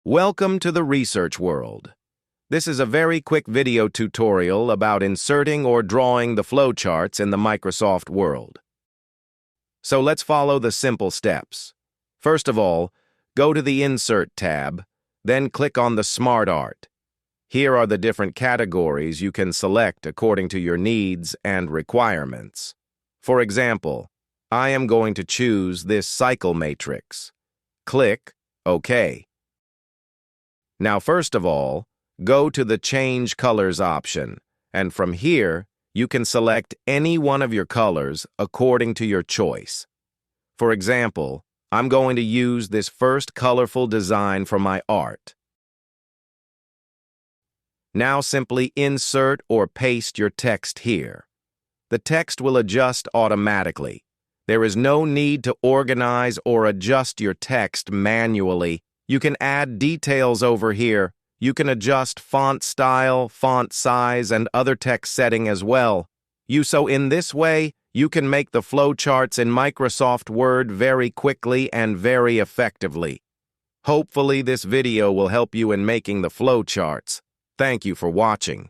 Welcome to the research world. This is a very quick video tutorial about inserting or drawing the flowcharts in the Microsoft world. So let's follow the simple steps. First of all, go to the Insert tab, then click on the Smart Art. Here are the different categories you can select according to your needs and requirements. For example, I am going to choose this cycle matrix. Click OK. Now, first of all, go to the Change Colors option, and from here, you can select any one of your colors according to your choice. For example, I'm going to use this first colorful design for my art. Now simply insert or paste your text here. The text will adjust automatically. There is no need to organize or adjust your text manually. You can add details over here. You can adjust font style, font size, and other text setting as well. So in this way, you can make the flowcharts in Microsoft Word very quickly and very effectively. Hopefully this video will help you in making the flowcharts. Thank you for watching.